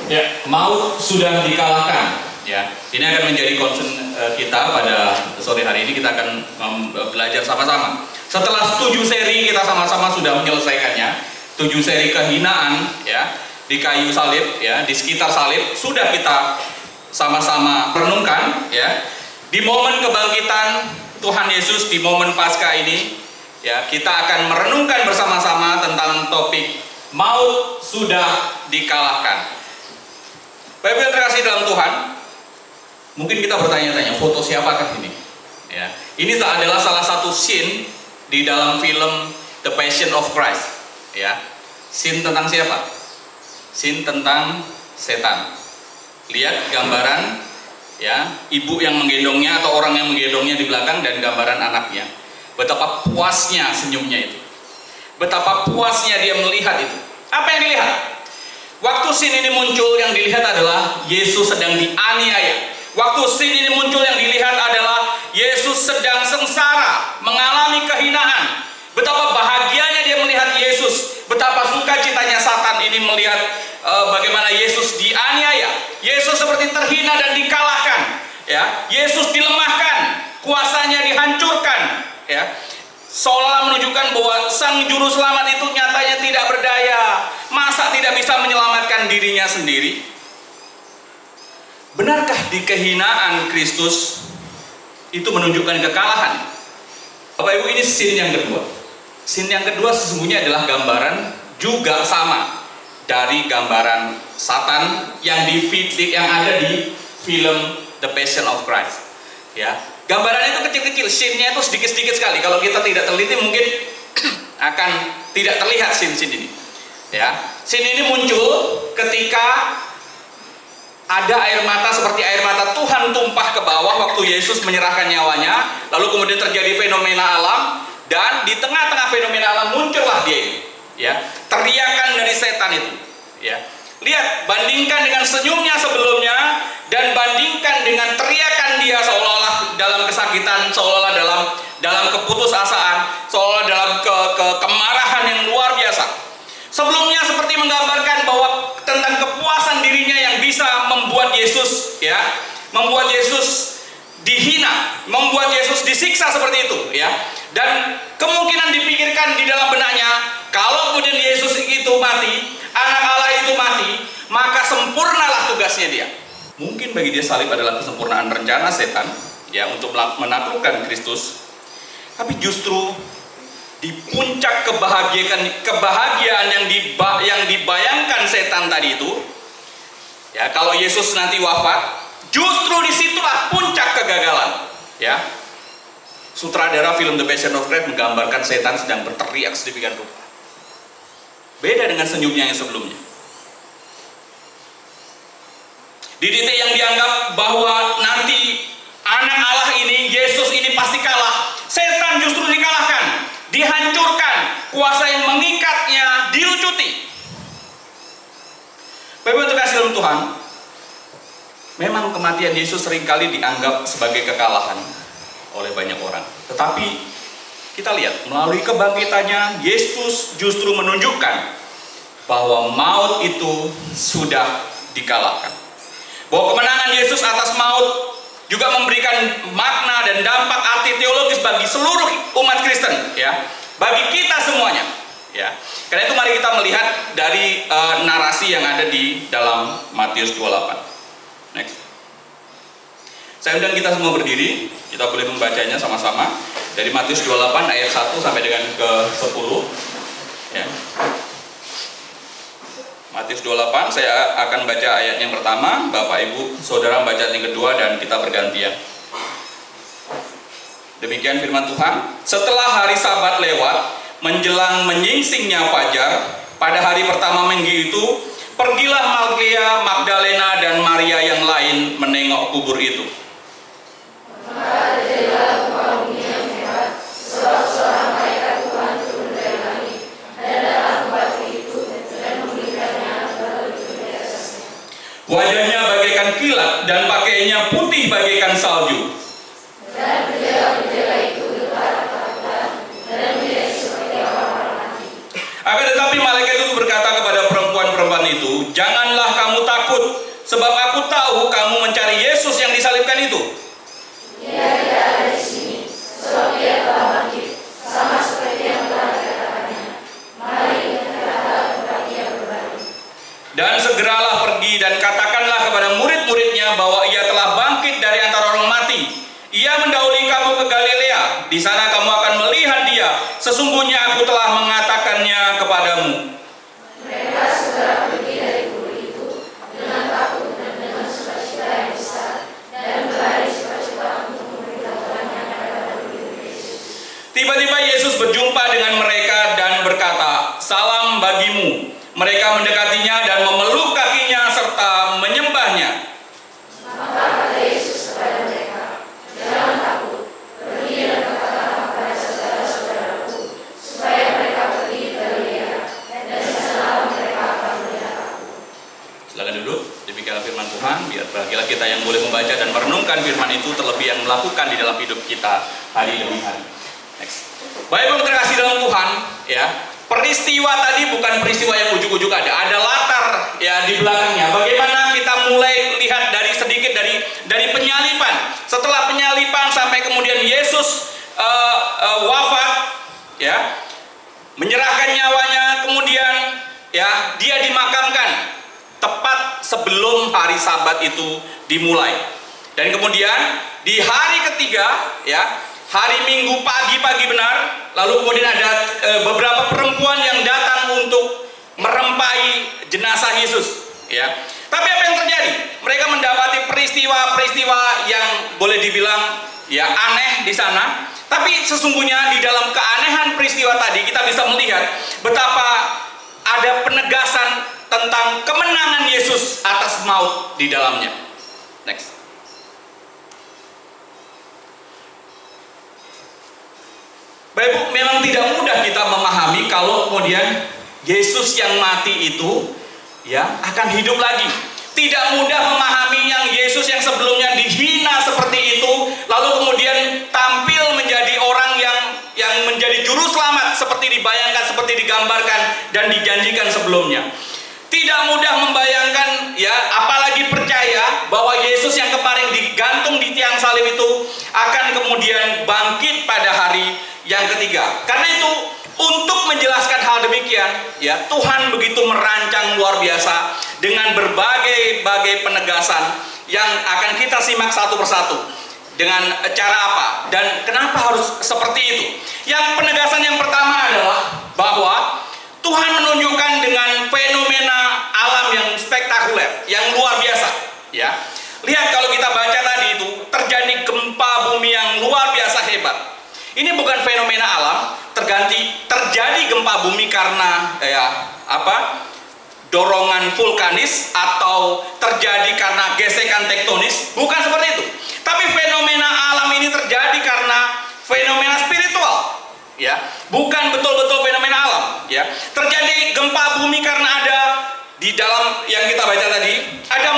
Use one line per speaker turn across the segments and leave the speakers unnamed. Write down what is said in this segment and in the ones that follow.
Ya, maut sudah dikalahkan. Ya, ini akan menjadi concern kita pada sore hari ini. Kita akan belajar sama-sama. Setelah 7 seri kita sama-sama sudah menyelesaikannya. 7 seri kehinaan, ya, di kayu salib, ya, di sekitar salib sudah kita sama-sama renungkan, ya. Di momen kebangkitan Tuhan Yesus, di momen Paskah ini, ya, kita akan merenungkan bersama-sama tentang topik maut sudah dikalahkan. Bapak yang terkasih dalam Tuhan, mungkin kita bertanya-tanya, foto siapakah ini? Ya, ini adalah salah satu scene di dalam film The Passion of Christ. Ya, scene tentang siapa? Scene tentang setan. Lihat gambaran, ya, ibu yang menggendongnya atau orang yang menggendongnya di belakang dan gambaran anaknya. Betapa puasnya senyumnya itu. Betapa puasnya dia melihat itu. Apa yang dilihat? Waktu scene ini muncul, yang dilihat adalah Yesus sedang dianiaya. Waktu scene ini muncul, yang dilihat adalah Yesus sedang sengsara, mengalami kehinaan. Betapa bahagianya dia melihat Yesus. Betapa sukacitanya Satan ini melihat bagaimana Yesus dianiaya. Yesus seperti terhina dan dikalahkan. Ya, Yesus dilemahkan, kuasanya dihancurkan. Ya, seolah menunjukkan bahwa sang juru selamat itu nyatanya tidak berdaya. Masa tidak bisa menyelamatkan dirinya sendiri? Benarkah di kehinaan Kristus itu menunjukkan kekalahan? Bapak Ibu, ini scene yang kedua. Scene yang kedua sesungguhnya adalah gambaran juga sama dari gambaran Satan yang ada di film The Passion of Christ. Ya, gambaran itu kecil-kecil, scene-nya itu sedikit-sedikit sekali. Kalau kita tidak teliti mungkin akan tidak terlihat scene-scene ini. Ya, scene ini muncul ketika ada air mata seperti air mata Tuhan tumpah ke bawah waktu Yesus menyerahkan nyawanya. Lalu kemudian terjadi fenomena alam, dan di tengah-tengah fenomena alam muncullah dia ini. Ya, teriakan dari setan itu. Ya, lihat, bandingkan dengan senyumnya sebelumnya dan bandingkan dengan teriakan dia seolah-olah dalam kesakitan, seolah-olah dalam keputusasaan, seolah-olah dalam kemarahan yang luar biasa. Sebelumnya seperti menggambarkan bahwa tentang kepuasan dirinya yang bisa membuat Yesus, ya, membuat Yesus dihina, membuat Yesus disiksa seperti itu, ya. Dan kemungkinan dipikirkan di dalam benaknya, kalau kemudian Yesus itu mati, anak Allah itu mati, maka sempurnalah tugasnya dia. Mungkin bagi dia salib adalah kesempurnaan rencana setan, ya, untuk menaklukkan Kristus. Tapi justru di puncak kebahagiaan yang dibayangkan setan tadi itu, ya, kalau Yesus nanti wafat, justru disitulah puncak kegagalan. Ya, sutradara film The Passion of Christ menggambarkan setan sedang berteriak sedemikian rupa. Beda dengan senyumnya yang sebelumnya. Di titik yang dianggap bahwa nanti anak Allah ini, Yesus ini pasti kalah, setan justru dikalahkan, dihancurkan, kuasa yang mengikatnya dilucuti. Bapak yang terkasih dalam Tuhan, memang kematian Yesus seringkali dianggap sebagai kekalahan oleh banyak orang. Tetapi kita lihat, melalui kebangkitannya, Yesus justru menunjukkan bahwa maut itu sudah dikalahkan. Bahwa kemenangan Yesus atas maut juga memberikan makna dan dampak arti teologis bagi seluruh umat Kristen, ya, bagi kita semuanya, ya. Karena itu mari kita melihat dari narasi yang ada di dalam Matius 28. Next. Saya undang kita semua berdiri, kita boleh membacanya sama-sama dari Matius 28 ayat 1 sampai dengan ke 10, ya. Matius 28, saya akan baca ayat yang pertama, Bapak Ibu Saudara baca yang kedua, dan kita bergantian. Demikian firman Tuhan. Setelah hari Sabat lewat, menjelang menyingsingnya fajar, pada hari pertama minggu itu, pergilah Maria Magdalena dan Maria yang lain menengok kubur itu. Wajahnya bagaikan kilat dan pakaiannya putih bagaikan salju. Dan penjaga-penjaga itu berkata-kata, dan dia seperti orang-orang mati. Akan tetapi malaikat itu berkata kepada perempuan-perempuan itu, janganlah kamu kamu takut? Sebab aku tahu kamu mencari Yesus yang disalibkan itu.
Dia tidak ada di sini, sebab dia telah bangkit, sama seperti yang telah dikatakannya. Mari kita datang kepada dia berbalik.
Dan segeralah pergi dan katakanlah kepada murid-muridnya bahwa ia telah bangkit dari antara orang mati. Ia mendahului kamu ke Galilea. Di sana kamu akan melihat dia. Sesungguhnya aku telah mengatakannya kepadamu.
Mereka segera pergi dari guru itu dengan takut dan dengan sukacita yang besar, dan berlari cepat-cepat untuk memberitahukannya kepada murid Yesus.
Tiba-tiba Yesus berjumpa dengan mereka dan berkata, "Salam bagimu." Mereka mendekatinya dan memeluk kakinya serta menyembahnya.
Maka kata Yesus kepada mereka, "Jangan takut, pergi dan katakanlah kepada saudara-saudaraku, supaya mereka pergi ke Galilea, dan di sana mereka akan melihat aku."
Silakan duduk. Demikianlah firman Tuhan. Biar bahagialah kita yang boleh membaca dan merenungkan firman itu, terlebih yang melakukan di dalam hidup kita hari demi hari. Next. Baik, Ibu terkasih dalam Tuhan, ya. Peristiwa tadi bukan peristiwa yang ujuk-ujuk ada latar ya di belakangnya. Bagaimana kita mulai lihat dari sedikit dari penyaliban. Setelah penyaliban sampai kemudian Yesus wafat, ya, menyerahkan nyawanya, kemudian ya dia dimakamkan tepat sebelum hari Sabat itu dimulai. Dan kemudian di hari ketiga, ya, hari Minggu pagi-pagi benar, lalu kemudian ada beberapa perempuan yang datang untuk merempai jenazah Yesus, ya. Tapi apa yang terjadi? Mereka mendapati peristiwa-peristiwa yang boleh dibilang ya aneh di sana. Tapi sesungguhnya di dalam keanehan peristiwa tadi kita bisa melihat betapa ada penegasan tentang kemenangan Yesus atas maut di dalamnya. Next. Bapak Ibu, memang tidak mudah kita memahami kalau kemudian Yesus yang mati itu ya akan hidup lagi. Tidak mudah memahami yang Yesus yang sebelumnya dihina seperti itu, lalu kemudian tampil menjadi orang yang menjadi juru selamat seperti dibayangkan, seperti digambarkan dan dijanjikan sebelumnya. Tidak mudah membayangkan ya, apalagi percaya bahwa Yesus yang kemarin digantung di tiang salib itu akan kemudian bangkit pada hari yang ketiga. Karena itu untuk menjelaskan hal demikian, ya Tuhan begitu merancang luar biasa dengan berbagai penegasan yang akan kita simak satu persatu. Dengan cara apa dan kenapa harus seperti itu? Yang penegasan yang pertama adalah bahwa Tuhan menunjukkan dengan fenomena alam yang spektakuler, yang luar biasa, ya. Lihat kalau kita baca tadi itu terjadi gempa bumi yang luar biasa hebat. Ini bukan fenomena alam, terjadi gempa bumi karena dorongan vulkanis atau terjadi karena gesekan tektonis, bukan seperti itu. Tapi fenomena alam ini terjadi karena fenomena spiritual, ya, bukan betul-betul fenomena alam, ya. Terjadi gempa bumi karena ada di dalam yang kita baca tadi ada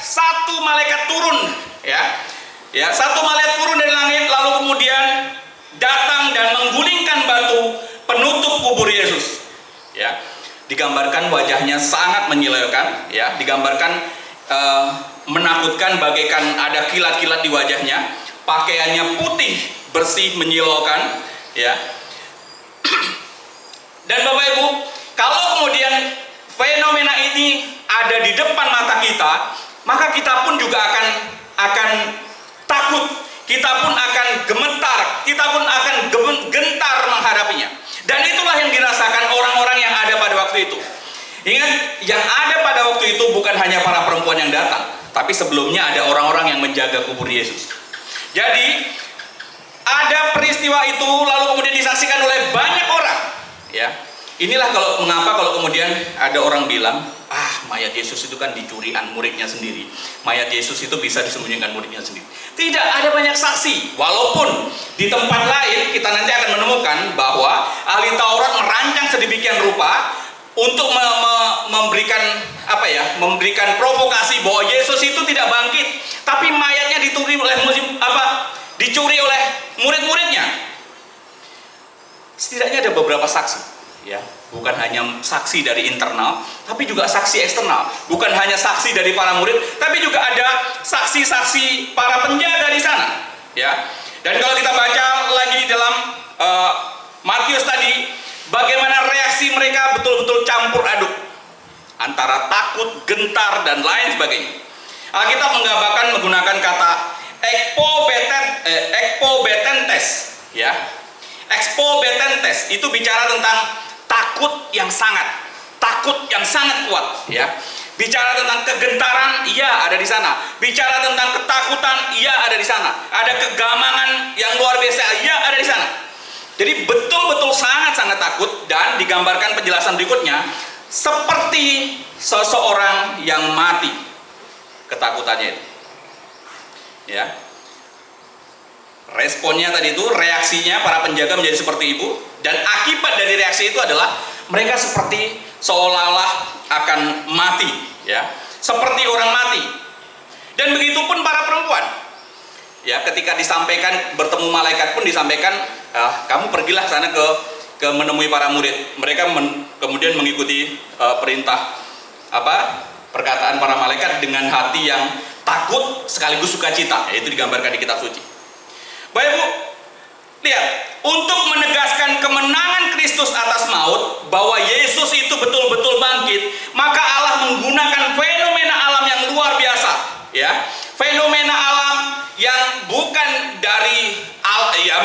satu malaikat turun, ya, satu malaikat turun dari langit lalu kemudian datang dan menggulingkan batu penutup kubur Yesus, ya. Digambarkan wajahnya sangat menyilaukan, ya, digambarkan menakutkan bagaikan ada kilat-kilat di wajahnya, pakaiannya putih bersih menyilaukan, ya. Dan Bapak Ibu, kalau kemudian fenomena ini ada di depan mata kita, maka kita pun juga akan takut, kita pun akan gemetar, kita pun akan gentar menghadapinya. Dan itulah yang dirasakan orang-orang yang ada pada waktu itu. Ingat, yang ada pada waktu itu bukan hanya para perempuan yang datang, tapi sebelumnya ada orang-orang yang menjaga kubur Yesus. Jadi ada peristiwa itu lalu kemudian disaksikan oleh banyak orang, ya. Inilah mengapa kalau kemudian ada orang bilang, mayat Yesus itu kan dicurian muridnya sendiri, mayat Yesus itu bisa disembunyikan muridnya sendiri. Tidak, ada banyak saksi. Walaupun di tempat lain kita nanti akan menemukan bahwa ahli Taurat merancang sedemikian rupa untuk memberikan provokasi bahwa Yesus itu tidak bangkit, tapi mayatnya dicuri oleh murid-muridnya. Setidaknya ada beberapa saksi, ya, bukan hanya saksi dari internal, tapi juga saksi eksternal. Bukan hanya saksi dari para murid, tapi juga ada saksi-saksi para penjaga di sana, ya. Dan kalau kita baca lagi di dalam Matius tadi, bagaimana reaksi mereka betul-betul campur aduk antara takut, gentar, dan lain sebagainya. Alkitab menggambarkan menggunakan kata ekpobetentes, ya. Ekpobetentes itu bicara tentang takut yang sangat kuat, ya. Bicara tentang kegentaran, iya ada di sana. Bicara tentang ketakutan, iya ada di sana. Ada kegamangan yang luar biasa, iya ada di sana. Jadi betul-betul sangat-sangat takut, dan digambarkan penjelasan berikutnya seperti seseorang yang mati ketakutannya itu. Ya. Responnya tadi itu, reaksinya para penjaga menjadi seperti itu, dan akibat dari reaksi itu adalah mereka seperti seolah-olah akan mati, ya, seperti orang mati. Dan begitu pun para perempuan, ya, ketika disampaikan bertemu malaikat pun disampaikan, kamu pergilah sana ke menemui para murid. Mereka kemudian mengikuti perintah perkataan para malaikat dengan hati yang takut sekaligus sukacita, yaitu digambarkan di kitab suci. Bapak Ibu, lihat, untuk menegaskan kemenangan Kristus atas maut, bahwa Yesus itu betul-betul bangkit, maka Allah menggunakan fenomena alam yang luar biasa, ya. Fenomena alam yang bukan dari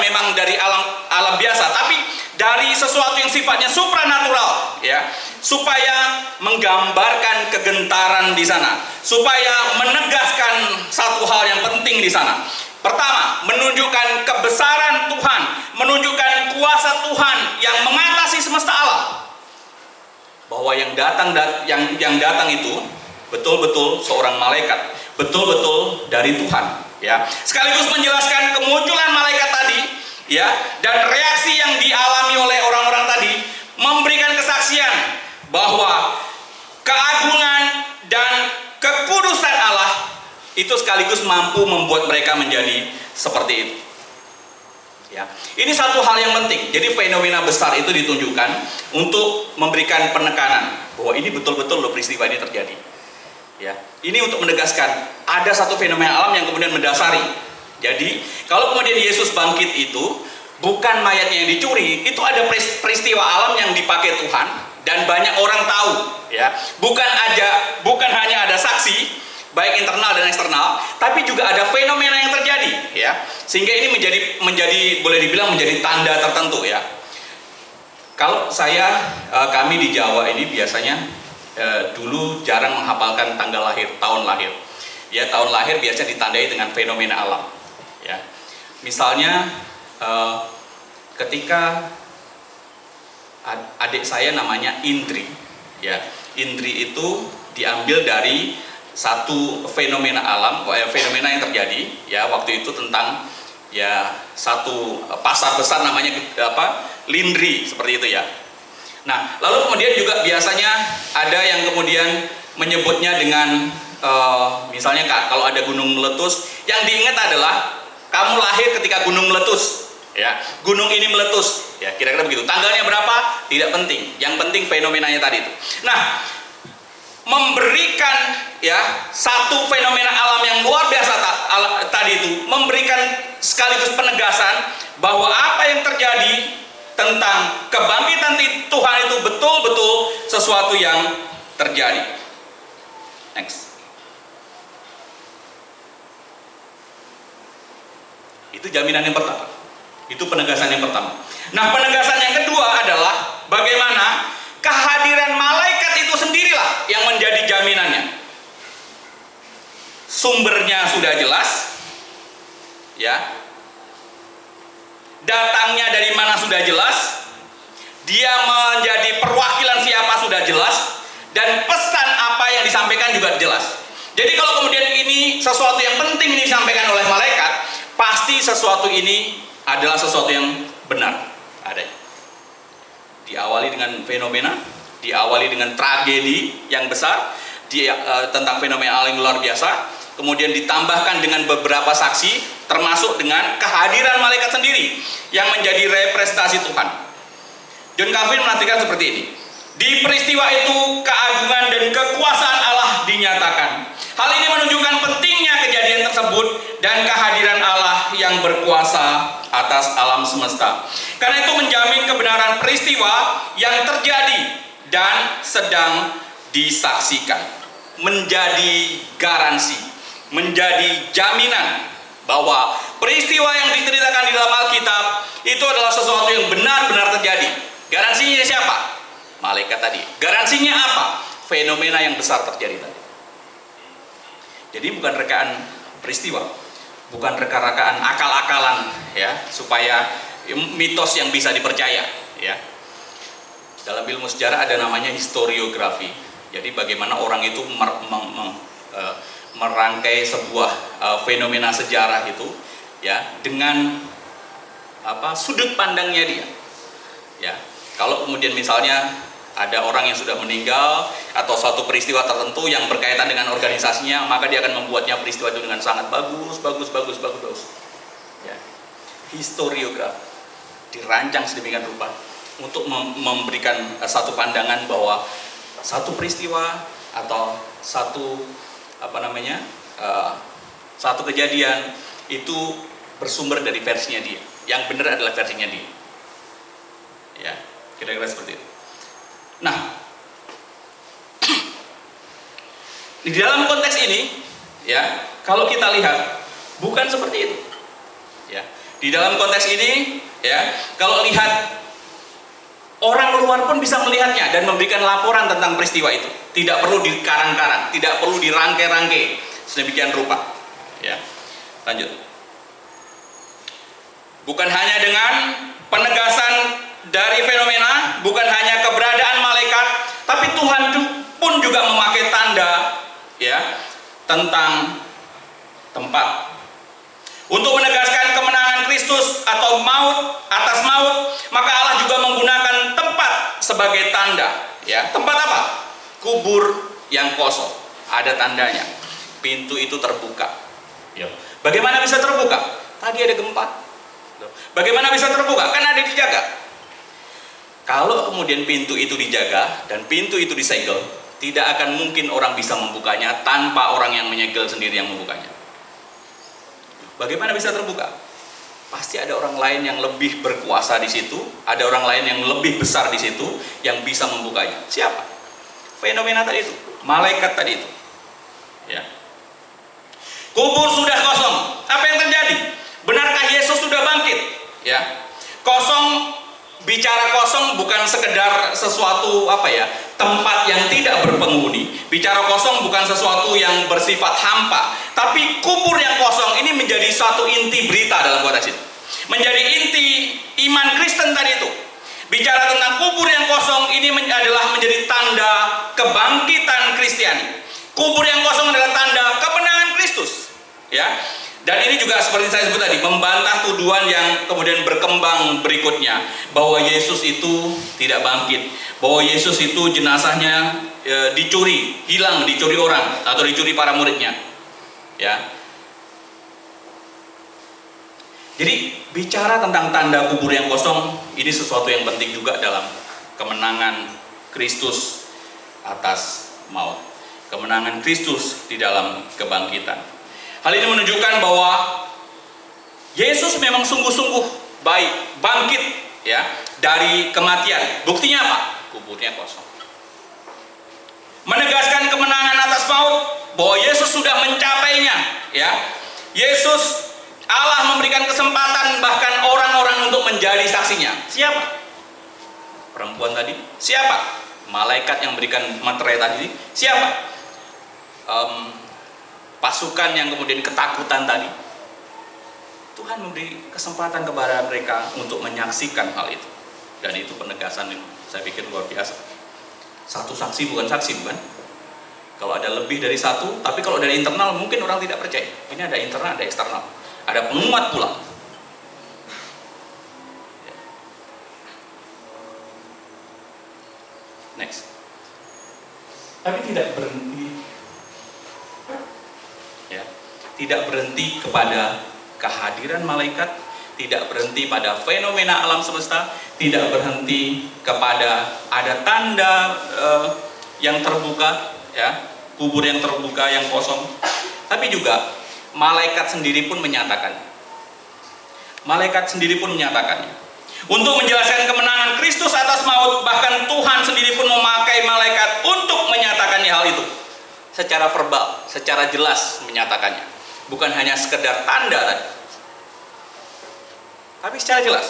memang dari alam biasa, tapi dari sesuatu yang sifatnya supranatural, ya, supaya menggambarkan kegentaran di sana, supaya menegaskan satu hal yang penting di sana. Pertama, menunjukkan kebesaran Tuhan, menunjukkan kuasa Tuhan yang mengatasi semesta alam. Bahwa yang datang itu betul-betul seorang malaikat, betul-betul dari Tuhan, ya. Sekaligus menjelaskan kemunculan malaikat tadi, ya, dan reaksi yang dialami oleh orang-orang tadi memberikan kesaksian bahwa keagungan dan kekudusan Allah itu sekaligus mampu membuat mereka menjadi seperti itu. Ya, ini satu hal yang penting. Jadi fenomena besar itu ditunjukkan untuk memberikan penekanan bahwa ini betul-betul loh peristiwa ini terjadi. Ya, ini untuk menegaskan ada satu fenomena alam yang kemudian mendasari. Jadi kalau kemudian Yesus bangkit itu bukan mayatnya yang dicuri, itu ada peristiwa alam yang dipakai Tuhan dan banyak orang tahu. Ya, bukan hanya ada saksi, baik internal dan eksternal, tapi juga ada fenomena yang terjadi, ya, sehingga ini menjadi boleh dibilang menjadi tanda tertentu, ya. Kalau kami di Jawa ini biasanya dulu jarang menghafalkan tanggal lahir, tahun lahir, ya. Tahun lahir biasa ditandai dengan fenomena alam, ya. Misalnya ketika adik saya namanya Indri, ya. Indri itu diambil dari satu fenomena alam, fenomena yang terjadi, ya, waktu itu tentang, ya, satu pasar besar namanya Lindri, seperti itu, ya. Nah, lalu kemudian juga biasanya ada yang kemudian menyebutnya dengan misalnya kalau ada gunung meletus, yang diingat adalah kamu lahir ketika gunung meletus, ya, gunung ini meletus, ya, kira-kira begitu. Tanggalnya berapa tidak penting, yang penting fenomenanya tadi itu. Nah, memberikan, ya, satu fenomena alam yang luar biasa tadi itu, memberikan sekaligus penegasan bahwa apa yang terjadi tentang kebangkitan Tuhan itu betul-betul sesuatu yang terjadi. Next. Itu jaminan yang pertama. Itu penegasan yang pertama. Nah, penegasan yang kedua adalah bagaimana kehadiran malaikat itu sendirilah yang menjadi jaminannya. Sumbernya sudah jelas, ya. Datangnya dari mana sudah jelas. Dia menjadi perwakilan siapa sudah jelas, dan pesan apa yang disampaikan juga jelas. Jadi kalau kemudian ini sesuatu yang penting ini disampaikan oleh malaikat, pasti sesuatu ini adalah sesuatu yang benar adanya. Diawali dengan fenomena, diawali dengan tragedi yang besar, tentang fenomena alam yang luar biasa, kemudian ditambahkan dengan beberapa saksi, termasuk dengan kehadiran malaikat sendiri yang menjadi representasi Tuhan. John Calvin menafsirkan seperti ini. Di peristiwa itu keagungan dan kekuasaan Allah dinyatakan. Hal ini menunjukkan pentingnya kejadian tersebut dan kehadiran Allah yang berkuasa atas alam semesta. Karena itu menjamin kebenaran peristiwa yang terjadi dan sedang disaksikan. Menjadi garansi, menjadi jaminan bahwa peristiwa yang diceritakan di dalam Alkitab itu adalah sesuatu yang benar-benar terjadi. Garansinya siapa? Malaikat tadi. Garansinya apa? Fenomena yang besar terjadi tadi. Jadi bukan rekaan peristiwa, bukan reka-rekaan akal-akalan ya, supaya mitos yang bisa dipercaya ya. Dalam ilmu sejarah ada namanya historiografi. Jadi bagaimana orang itu merangkai sebuah fenomena sejarah itu ya dengan sudut pandangnya dia. Ya. Kalau kemudian misalnya ada orang yang sudah meninggal atau suatu peristiwa tertentu yang berkaitan dengan organisasinya, maka dia akan membuatnya peristiwa itu dengan sangat bagus. Ya. Historiografi dirancang sedemikian rupa untuk memberikan satu pandangan bahwa satu peristiwa atau satu satu kejadian itu bersumber dari versinya dia. Yang benar adalah versinya dia. Ya, kira-kira seperti itu. Nah, di dalam konteks ini, ya, kalau kita lihat bukan seperti itu. Ya, di dalam konteks ini, ya, kalau lihat orang luar pun bisa melihatnya dan memberikan laporan tentang peristiwa itu. Tidak perlu dikarang-karang, tidak perlu dirangkai-rangkai sedemikian rupa. Ya, lanjut. Bukan hanya dengan penegasan dari fenomena, bukan hanya keberadaan malaikat, tapi Tuhan pun juga memakai tanda ya tentang tempat untuk menegaskan kemenangan Kristus atau maut atas maut. Maka Allah juga menggunakan tempat sebagai tanda ya. Tempat apa? Kubur yang kosong, ada tandanya, pintu itu terbuka ya. Bagaimana bisa terbuka? Tadi ada gempa. Bagaimana bisa terbuka? Kan ada dijaga. Kalau kemudian pintu itu dijaga dan pintu itu disegel, tidak akan mungkin orang bisa membukanya tanpa orang yang menyegel sendiri yang membukanya. Bagaimana bisa terbuka? Pasti ada orang lain yang lebih berkuasa di situ, ada orang lain yang lebih besar di situ yang bisa membukanya. Siapa? Fenomena tadi itu, malaikat tadi itu. Ya. Kubur sudah kosong. Apa yang terjadi? Benarkah Yesus sudah bangkit? Ya. Kosong. Bicara kosong bukan sekedar sesuatu tempat yang tidak berpenghuni. Bicara kosong bukan sesuatu yang bersifat hampa, tapi kubur yang kosong ini menjadi satu inti berita dalam konteks itu. Menjadi inti iman Kristen tadi itu. Bicara tentang kubur yang kosong ini adalah menjadi tanda kebangkitan Kristiani. Kubur yang kosong adalah tanda kemenangan Kristus. Ya. Dan ini juga seperti saya sebut tadi, membantah tuduhan yang kemudian berkembang berikutnya, bahwa Yesus itu tidak bangkit, bahwa Yesus itu jenazahnya dicuri, dicuri orang atau dicuri para muridnya. Ya. Jadi bicara tentang tanda kubur yang kosong ini sesuatu yang penting juga dalam kemenangan Kristus atas maut, kemenangan Kristus di dalam kebangkitan. Hal ini menunjukkan bahwa Yesus memang sungguh-sungguh baik, bangkit ya dari kematian. Buktinya apa? Kuburnya kosong. Menegaskan kemenangan atas maut, bahwa Yesus sudah mencapainya ya. Yesus, Allah memberikan kesempatan bahkan orang-orang untuk menjadi saksinya. Siapa? Perempuan tadi. Siapa? Malaikat yang memberikan materai tadi. Siapa? Pasukan yang kemudian ketakutan tadi. Tuhan memberi kesempatan kepada mereka untuk menyaksikan hal itu. Dan itu penegasan yang saya pikir luar biasa. Satu saksi bukan saksi, bukan? Kalau ada lebih dari satu, tapi kalau dari internal mungkin orang tidak percaya. Ini ada internal, ada eksternal. Ada penguat pula. Next. Tapi tidak berhenti. Ya, tidak berhenti kepada kehadiran malaikat, tidak berhenti pada fenomena alam semesta, tidak berhenti kepada ada tanda yang terbuka, ya, kubur yang terbuka, yang kosong, tapi juga malaikat sendiri pun menyatakan. Malaikat sendiri pun menyatakannya. Untuk menjelaskan kemenangan Kristus atas maut, bahkan Tuhan sendiri pun memakai malaikat untuk menyatakan hal itu. Secara verbal, secara jelas menyatakannya. Bukan hanya sekedar tanda tadi, tapi secara jelas.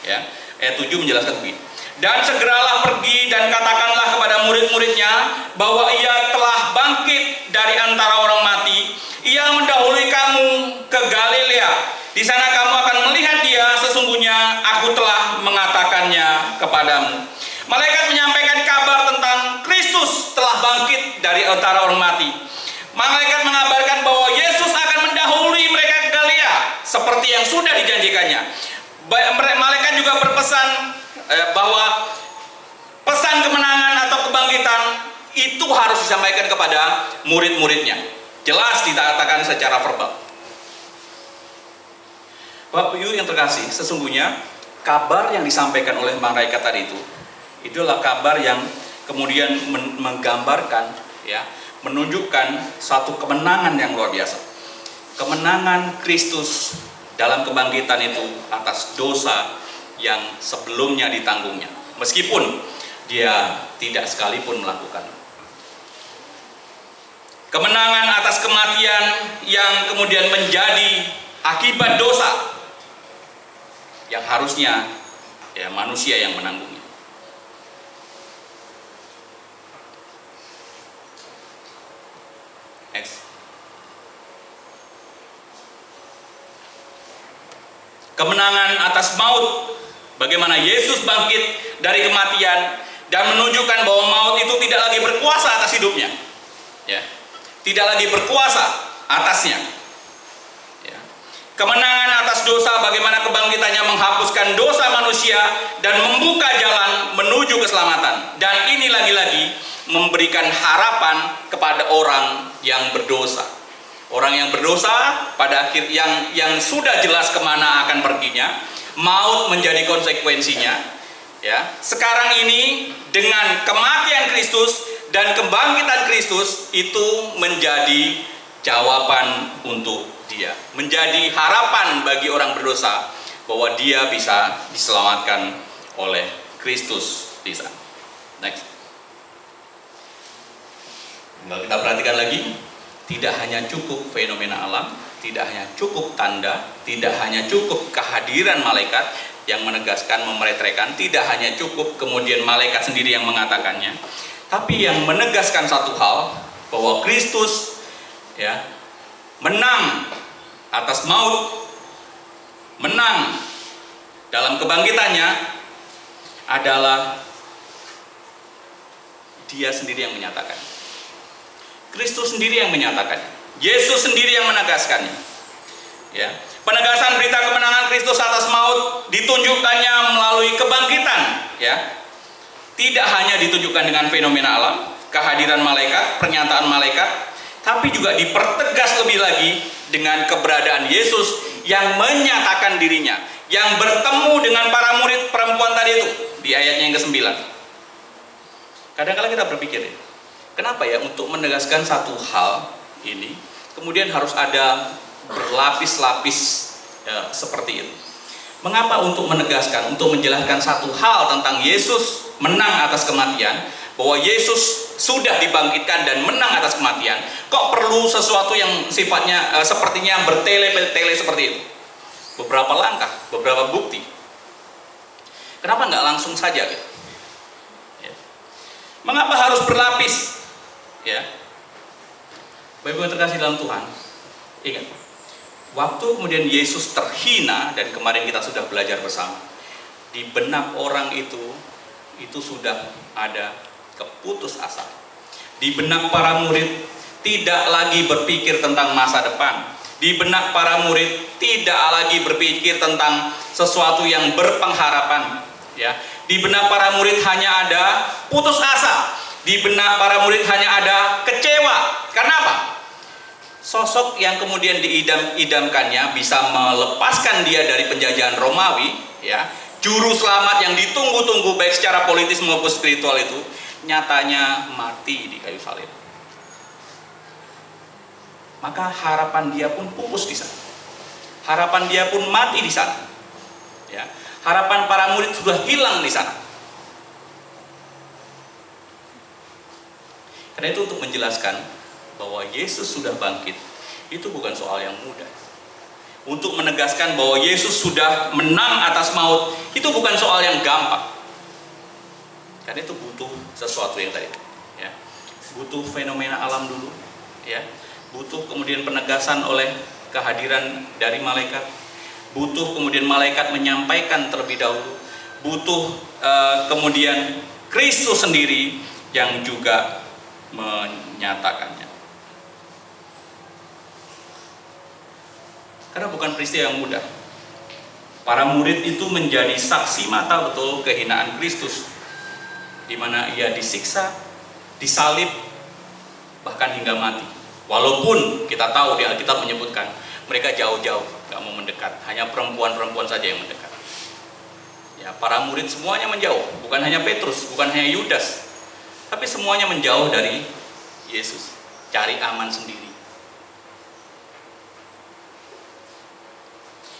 Ya, ayat 7 menjelaskan begini. Dan segeralah pergi dan katakanlah kepada murid-muridnya bahwa ia telah bangkit dari antara orang mati. Ia mendahului kamu ke Galilea. Di sana kamu akan melihat dia, sesungguhnya aku telah mengatakannya kepadamu. Malaikat menyampaikan kabar tentang Kristus telah bangkit dari antara orang mati. Malaikat mengabarkan bahwa Yesus akan mendahului mereka ke Galilea seperti yang sudah dijanjikannya. Malaikat juga berpesan bahwa pesan kemenangan atau kebangkitan itu harus disampaikan kepada murid-muridnya. Jelas dikatakan secara verbal. Bapak Ibu yang terkasih, sesungguhnya kabar yang disampaikan oleh malaikat tadi itu adalah kabar yang kemudian menggambarkan, ya, menunjukkan satu kemenangan yang luar biasa. Kemenangan Kristus dalam kebangkitan itu atas dosa yang sebelumnya ditanggungnya, meskipun dia tidak sekalipun melakukan. Kemenangan atas kematian yang kemudian menjadi akibat dosa yang harusnya, ya, manusia yang menanggungnya. Next. Kemenangan atas maut, bagaimana Yesus bangkit dari kematian dan menunjukkan bahwa maut itu tidak lagi berkuasa atas hidupnya, ya, tidak lagi berkuasa atasnya. Kemenangan atas dosa, bagaimana kebangkitannya menghapuskan dosa manusia dan membuka jalan menuju keselamatan. Dan ini lagi-lagi memberikan harapan kepada orang yang berdosa. Orang yang berdosa pada akhir yang sudah jelas kemana akan perginya, maut menjadi konsekuensinya. Ya, sekarang ini dengan kematian Kristus dan kebangkitan Kristus itu menjadi jawaban untuk dia, menjadi harapan bagi orang berdosa bahwa dia bisa diselamatkan oleh Kristus di sana. Next. Kita perhatikan lagi, tidak hanya cukup fenomena alam, tidak hanya cukup tanda, tidak hanya cukup kehadiran malaikat yang menegaskan, memeretrekan, tidak hanya cukup kemudian malaikat sendiri yang mengatakannya, tapi yang menegaskan satu hal, bahwa Kristus, ya, menang atas maut, menang dalam kebangkitannya adalah dia sendiri yang menyatakan. Kristus sendiri yang menyatakan. Yesus sendiri yang menegaskannya. Ya, penegasan berita kemenangan Kristus atas maut ditunjukkannya melalui kebangkitan, ya. Tidak hanya ditunjukkan dengan fenomena alam, kehadiran malaikat, pernyataan malaikat, tapi juga dipertegas lebih lagi dengan keberadaan Yesus yang menyatakan dirinya, yang bertemu dengan para murid perempuan tadi itu di ayatnya yang ke-9. Kadang-kadang kita berpikir, ya, kenapa ya untuk menegaskan satu hal ini kemudian harus ada berlapis-lapis, ya, seperti itu. Mengapa untuk menegaskan, untuk menjelaskan satu hal tentang Yesus menang atas kematian, bahwa Yesus sudah dibangkitkan dan menang atas kematian, kok perlu sesuatu yang sifatnya sepertinya bertele-tele seperti itu? Beberapa langkah, beberapa bukti. Kenapa nggak langsung saja, gitu? Ya. Mengapa harus berlapis? Ya, Bapak-Ibu yang terkasih dalam Tuhan, ingat, waktu kemudian Yesus terhina, dan kemarin kita sudah belajar bersama, di benak orang itu sudah ada keputus asa. Di benak para murid tidak lagi berpikir tentang masa depan. Di benak para murid tidak lagi berpikir tentang sesuatu yang berpengharapan, ya. Di benak para murid hanya ada putus asa. Di benak para murid hanya ada kecewa. Karena apa? sosok yang kemudian diidam-idamkannya bisa melepaskan dia dari penjajahan Romawi, ya, juru selamat yang ditunggu-tunggu baik secara politis maupun spiritual itu nyatanya mati di kayu salib. Maka harapan dia pun pupus di sana. Harapan dia pun mati di sana. Ya, harapan para murid sudah hilang di sana. Karena itu untuk menjelaskan bahwa Yesus sudah bangkit, itu bukan soal yang mudah. Untuk menegaskan bahwa Yesus sudah menang atas maut, itu bukan soal yang gampang. Karena itu butuh sesuatu yang tadi, ya, butuh fenomena alam dulu, ya, butuh kemudian penegasan oleh kehadiran dari malaikat, butuh kemudian malaikat menyampaikan terlebih dahulu, butuh kemudian Kristus sendiri yang juga menyatakannya. Karena bukan peristiwa yang mudah. Para murid itu menjadi saksi mata betul kehinaan Kristus, di mana ia disiksa, disalib, bahkan hingga mati. Walaupun kita tahu di Alkitab menyebutkan mereka jauh-jauh, gak mau mendekat, hanya perempuan-perempuan saja yang mendekat. Ya, para murid semuanya menjauh, bukan hanya Petrus, bukan hanya Yudas, tapi semuanya menjauh dari Yesus, cari aman sendiri.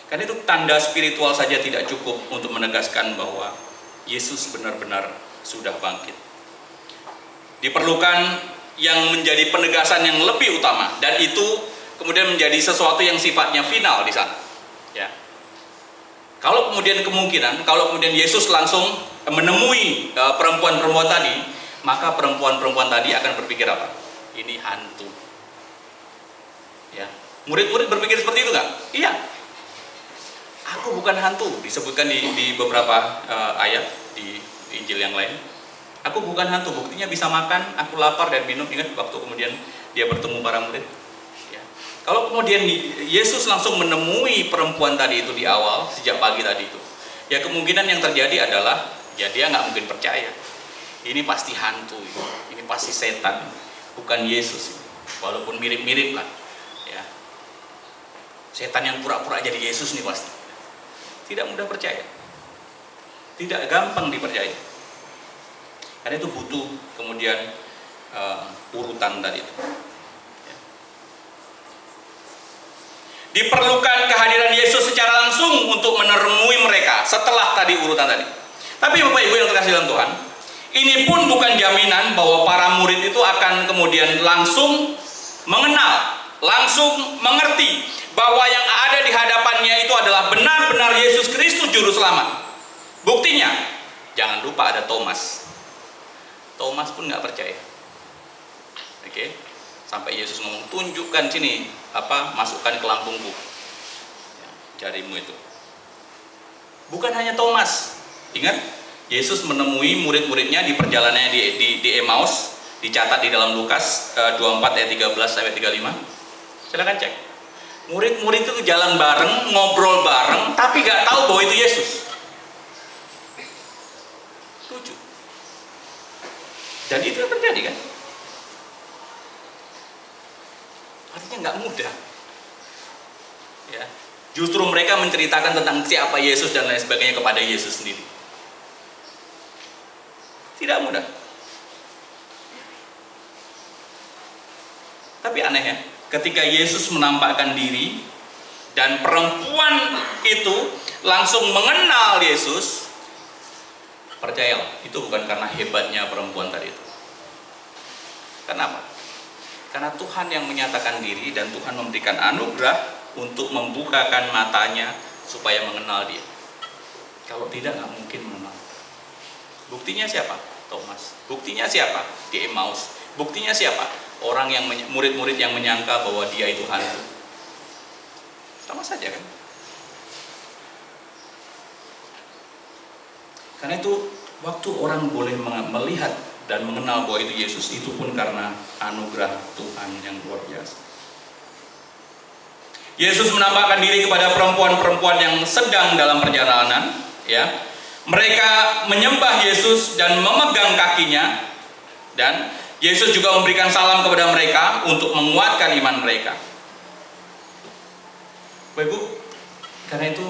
Karena itu tanda spiritual saja tidak cukup untuk menegaskan bahwa Yesus benar-benar sudah bangkit. Diperlukan yang menjadi penegasan yang lebih utama, dan itu kemudian menjadi sesuatu yang sifatnya final di sana. Ya. Kalau kemudian Yesus langsung menemui perempuan-perempuan tadi, maka perempuan-perempuan tadi akan berpikir apa? Ini hantu. Ya. Murid-murid berpikir seperti itu nggak? Iya. Aku bukan hantu, disebutkan di beberapa ayat di Injil yang lain. Aku bukan hantu, buktinya bisa makan, aku lapar dan minum. Ingat waktu kemudian dia bertemu para murid. Ya. Kalau kemudian Yesus langsung menemui perempuan tadi itu di awal, sejak pagi tadi itu, ya kemungkinan yang terjadi adalah, ya dia nggak mungkin percaya. Ini pasti hantu, ini pasti setan, bukan Yesus. Walaupun mirip-mirip lah, ya. Setan yang pura-pura jadi Yesus nih pasti. Tidak mudah percaya, tidak gampang dipercaya. Karena itu butuh kemudian urutan tadi itu. Ya. Diperlukan kehadiran Yesus secara langsung untuk menemui mereka setelah tadi urutan tadi. Tapi Bapak Ibu yang terkasih dalam Tuhan, ini pun bukan jaminan bahwa para murid itu akan kemudian langsung mengenal, langsung mengerti bahwa yang ada di hadapannya itu adalah benar-benar Yesus Kristus Juru Selamat. Buktinya, jangan lupa ada Thomas. Thomas pun nggak percaya. Oke, sampai Yesus ngomong, tunjukkan sini, masukkan ke lambungku, ya, jarimu itu. Bukan hanya Thomas. Ingat, Yesus menemui murid-muridnya di perjalanannya di Emmaus, dicatat di dalam Lukas 24 ayat 13 sampai 35. Silakan cek. Murid-murid itu jalan bareng, ngobrol bareng, tapi gak tahu bahwa itu Yesus. Lucu. Dan itu yang terjadi kan? Artinya gak mudah. Ya. Justru mereka menceritakan tentang siapa Yesus dan lain sebagainya kepada Yesus sendiri. Tidak mudah. Tapi aneh ya, ketika Yesus menampakkan diri dan perempuan itu langsung mengenal Yesus, percayalah, itu bukan karena hebatnya perempuan tadi itu. Kenapa? Karena Tuhan yang menyatakan diri dan Tuhan memberikan anugerah untuk membukakan matanya supaya mengenal dia. Kalau tidak, nggak mungkin mengenal. Buktinya siapa? Thomas. Buktinya siapa? Di Emmaus. Buktinya siapa? Orang yang murid-murid yang menyangka bahwa dia itu hantu. Sama saja kan? Karena itu waktu orang boleh melihat dan mengenal bahwa itu Yesus, itu pun karena anugerah Tuhan yang luar biasa. Yesus menampakkan diri kepada perempuan-perempuan yang sedang dalam perjalanan, ya. Mereka menyembah Yesus dan memegang kakinya, dan Yesus juga memberikan salam kepada mereka untuk menguatkan iman mereka. Bapak Ibu, karena itu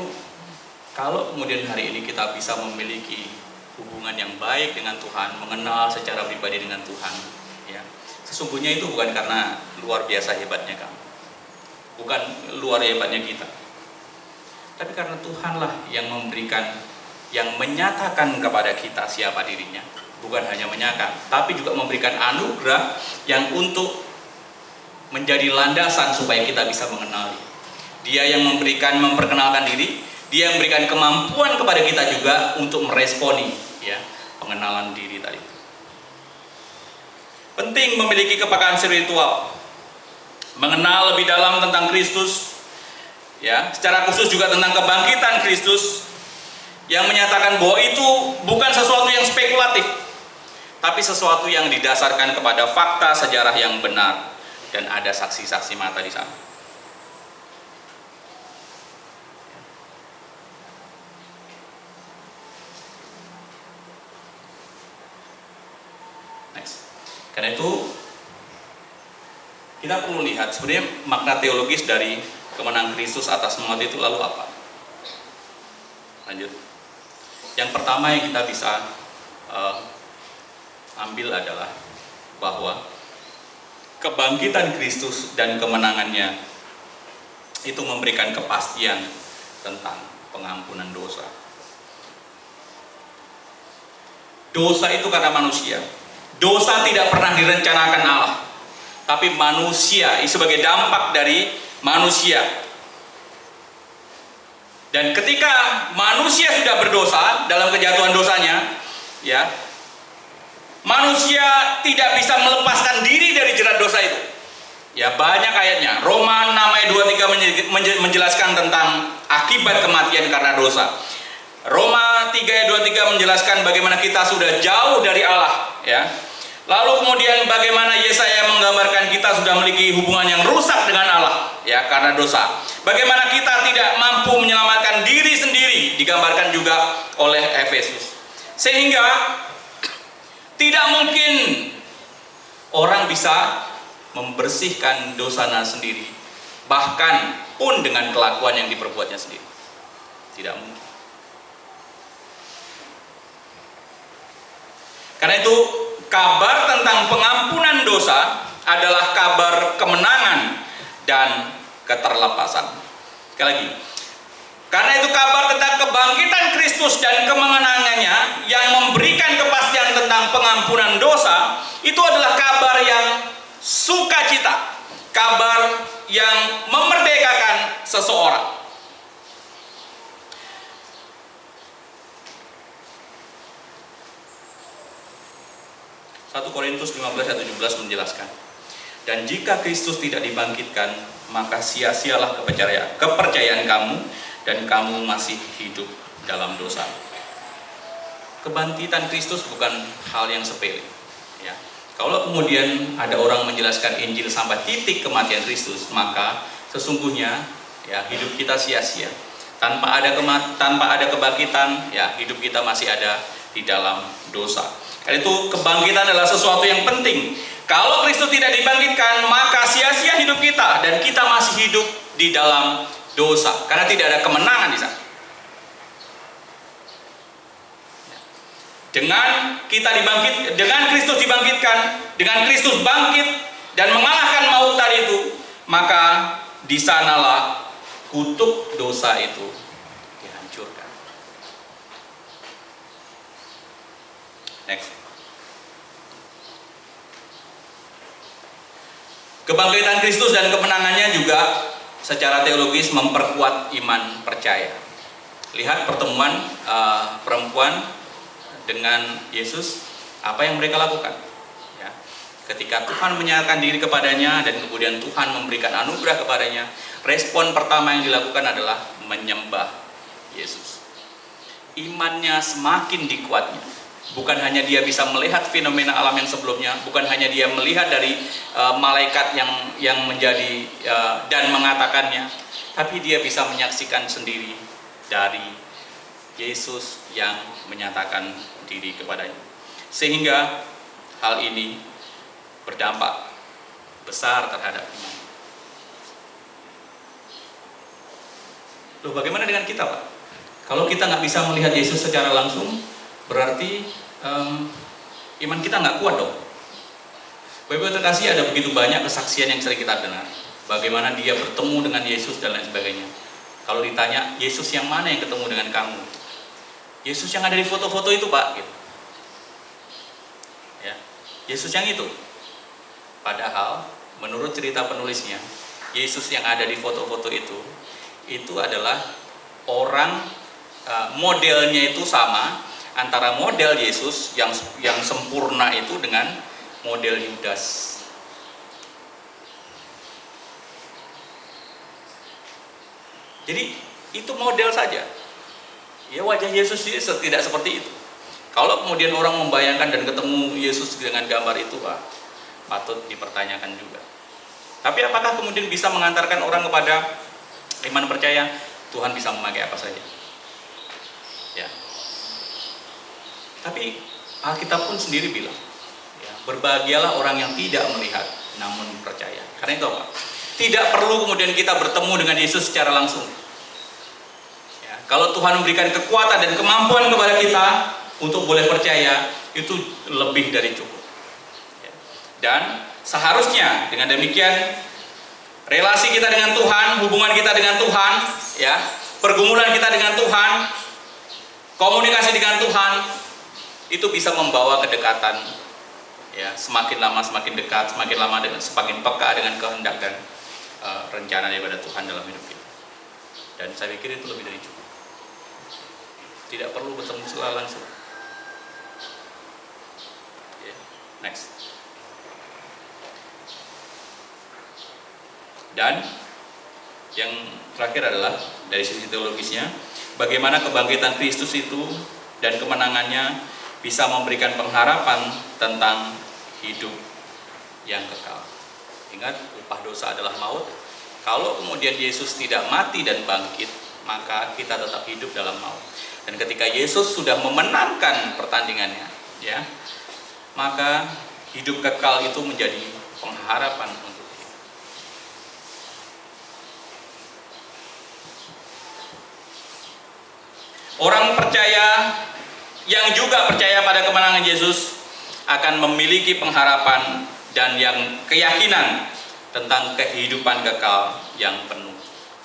kalau kemudian hari ini kita bisa memiliki hubungan yang baik dengan Tuhan, mengenal secara pribadi dengan Tuhan, ya, sesungguhnya itu bukan karena luar biasa hebatnya kamu, bukan luar hebatnya kita, tapi karena Tuhanlah yang memberikan, yang menyatakan kepada kita siapa dirinya. Bukan hanya menyatakan, tapi juga memberikan anugerah yang untuk menjadi landasan supaya kita bisa mengenali. Dia yang memperkenalkan diri, dia yang memberikan kemampuan kepada kita juga untuk meresponi, ya, pengenalan diri tadi. Penting memiliki kepekaan spiritual, mengenal lebih dalam tentang Kristus, ya, secara khusus juga tentang kebangkitan Kristus, yang menyatakan bahwa itu bukan sesuatu yang spekulatif, tapi sesuatu yang didasarkan kepada fakta sejarah yang benar dan ada saksi-saksi mata di sana. Next. Karena itu kita perlu lihat sebenarnya makna teologis dari kemenangan Kristus atas maut itu lalu apa? Lanjut. Yang pertama yang kita bisa ambil adalah bahwa kebangkitan Kristus dan kemenangannya itu memberikan kepastian tentang pengampunan dosa. Dosa itu karena manusia. Dosa tidak pernah direncanakan Allah, tapi manusia sebagai dampak dari manusia. Dan ketika manusia sudah berdosa dalam kejatuhan dosanya, ya, manusia tidak bisa melepaskan diri dari jerat dosa itu. Ya, banyak ayatnya. Roma 6 ayat 23 menjelaskan tentang akibat kematian karena dosa. Roma 3 ayat 23 menjelaskan bagaimana kita sudah jauh dari Allah, ya. Lalu kemudian bagaimana Yesaya menggambarkan kita sudah memiliki hubungan yang rusak dengan Allah, ya, karena dosa. Bagaimana kita tidak mampu menyelamatkan diri sendiri, digambarkan juga oleh Efesus. Sehingga tidak mungkin orang bisa membersihkan dosanya sendiri, bahkan pun dengan kelakuan yang diperbuatnya sendiri. Tidak mungkin. Karena itu kabar tentang pengampunan dosa adalah kabar kemenangan dan keterlepasan. Sekali lagi, karena itu kabar tentang kebangkitan Kristus dan kemenangannya yang memberikan kepastian tentang pengampunan dosa, itu adalah kabar yang sukacita, kabar yang memerdekakan seseorang. 1 Korintus 15 ayat 17 menjelaskan, dan jika Kristus tidak dibangkitkan, maka sia-sialah kepercayaan kamu, dan kamu masih hidup dalam dosa. Kebangkitan Kristus bukan hal yang sepele, ya. Kalau kemudian ada orang menjelaskan Injil sampai titik kematian Kristus, maka sesungguhnya, ya, hidup kita sia-sia. Tanpa ada kebangkitan, ya, hidup kita masih ada di dalam dosa. Karena itu kebangkitan adalah sesuatu yang penting. Kalau Kristus tidak dibangkitkan, maka sia-sia hidup kita dan kita masih hidup di dalam dosa. Karena tidak ada kemenangan di sana. Dengan Kristus dibangkitkan, dengan Kristus bangkit dan mengalahkan maut tadi itu, maka di sanalah kutuk dosa itu dihancurkan. Next. Kebangkitan Kristus dan kemenangannya juga secara teologis memperkuat iman percaya. Lihat pertemuan perempuan dengan Yesus, apa yang mereka lakukan, ya. Ketika Tuhan menyatakan diri kepadanya dan kemudian Tuhan memberikan anugerah kepadanya, respon pertama yang dilakukan adalah menyembah Yesus. Imannya semakin dikuatnya. Bukan hanya dia bisa melihat fenomena alam yang sebelumnya, bukan hanya dia melihat dari malaikat yang menjadi dan mengatakannya, tapi dia bisa menyaksikan sendiri dari Yesus yang menyatakan diri kepadanya. Sehingga hal ini berdampak besar terhadap iman. Loh, bagaimana dengan kita, Pak? Kalau kita nggak bisa melihat Yesus secara langsung, berarti iman kita nggak kuat dong. Bapak terkasih, ada begitu banyak kesaksian yang sering kita dengar. Bagaimana dia bertemu dengan Yesus dan lain sebagainya. Kalau ditanya, Yesus yang mana yang ketemu dengan kamu? Yesus yang ada di foto-foto itu, Pak. Gitu. Ya, Yesus yang itu. Padahal, menurut cerita penulisnya, Yesus yang ada di foto-foto itu adalah orang, modelnya itu sama antara model Yesus yang sempurna itu dengan model Yudas. Jadi itu model saja. Ya, wajah Yesus tidak seperti itu. Kalau kemudian orang membayangkan dan ketemu Yesus dengan gambar itu, patut dipertanyakan juga. Tapi apakah kemudian bisa mengantarkan orang kepada iman percaya? Tuhan bisa memakai apa saja. Ya. Tapi Alkitab pun sendiri bilang, ya, berbahagialah orang yang tidak melihat namun percaya. Karena itu apa? Tidak perlu kemudian kita bertemu dengan Yesus secara langsung. Ya, kalau Tuhan memberikan kekuatan dan kemampuan kepada kita untuk boleh percaya, itu lebih dari cukup. Ya. Dan seharusnya dengan demikian relasi kita dengan Tuhan, hubungan kita dengan Tuhan, ya, pergumulan kita dengan Tuhan, komunikasi dengan Tuhan, itu bisa membawa kedekatan, ya, semakin lama semakin dekat, semakin lama dengan semakin peka dengan kehendak dan rencana daripada Tuhan dalam hidup kita. Dan saya pikir itu lebih dari cukup. Tidak perlu bertemu secara langsung. Yeah. Next. Dan yang terakhir adalah dari sisi teologisnya, bagaimana kebangkitan Kristus itu dan kemenangannya bisa memberikan pengharapan tentang hidup yang kekal. Ingat, upah dosa adalah maut. Kalau kemudian Yesus tidak mati dan bangkit, maka kita tetap hidup dalam maut. Dan ketika Yesus sudah memenangkan pertandingannya, ya, maka hidup kekal itu menjadi pengharapan untuk kita. Orang percaya yang juga percaya pada kemenangan Yesus akan memiliki pengharapan dan yang keyakinan tentang kehidupan kekal yang penuh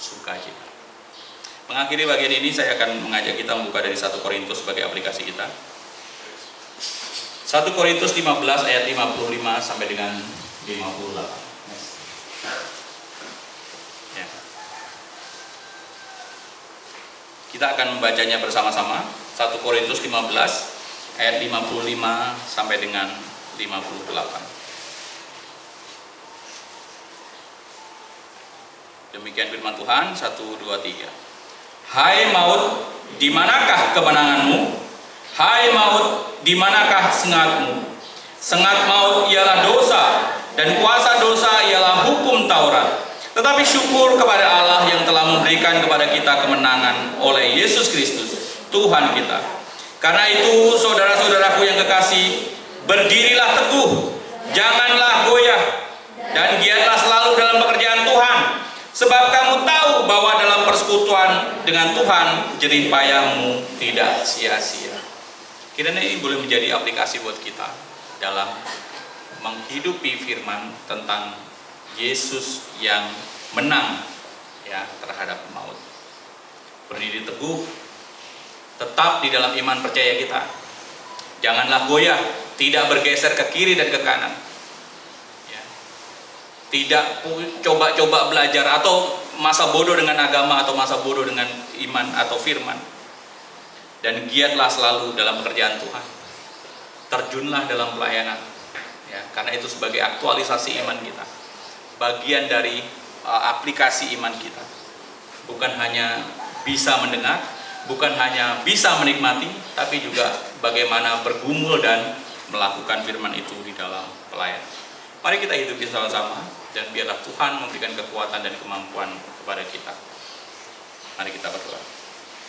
sukacita. Mengakhiri bagian ini, saya akan mengajak kita membuka dari 1 Korintus sebagai aplikasi kita. 1 Korintus 15 ayat 55 sampai dengan 58. Ya. Kita akan membacanya bersama-sama. 1 Korintus 15 ayat 55 sampai dengan 58. Demikian firman Tuhan. 1, 2, 3. Hai maut, di manakah kemenanganmu? Hai maut, di manakah sengatmu? Sengat maut ialah dosa, dan kuasa dosa ialah hukum Taurat. Tetapi syukur kepada Allah yang telah memberikan kepada kita kemenangan oleh Yesus Kristus, Tuhan kita. Karena itu, saudara-saudaraku yang kekasih, berdirilah teguh, janganlah goyah, dan giatlah selalu dalam pekerjaan Tuhan. Sebab kamu tahu bahwa dalam persekutuan dengan Tuhan, jerih payahmu tidak sia-sia. Kiranya ini boleh menjadi aplikasi buat kita dalam menghidupi firman tentang Yesus yang menang, ya, terhadap maut. Berdiri teguh, tetap di dalam iman percaya kita. Janganlah goyah, tidak bergeser ke kiri dan ke kanan. Tidak coba-coba belajar atau masa bodoh dengan agama atau masa bodoh dengan iman atau firman. Dan giatlah selalu dalam pekerjaan Tuhan. Terjunlah dalam pelayanan, ya, karena itu sebagai aktualisasi iman kita. Bagian dari aplikasi iman kita. Bukan hanya bisa mendengar, bukan hanya bisa menikmati, tapi juga bagaimana bergumul dan melakukan firman itu di dalam pelayanan. Mari kita hidupi sama-sama, dan biarlah Tuhan memberikan kekuatan dan kemampuan kepada kita. Mari kita berdoa.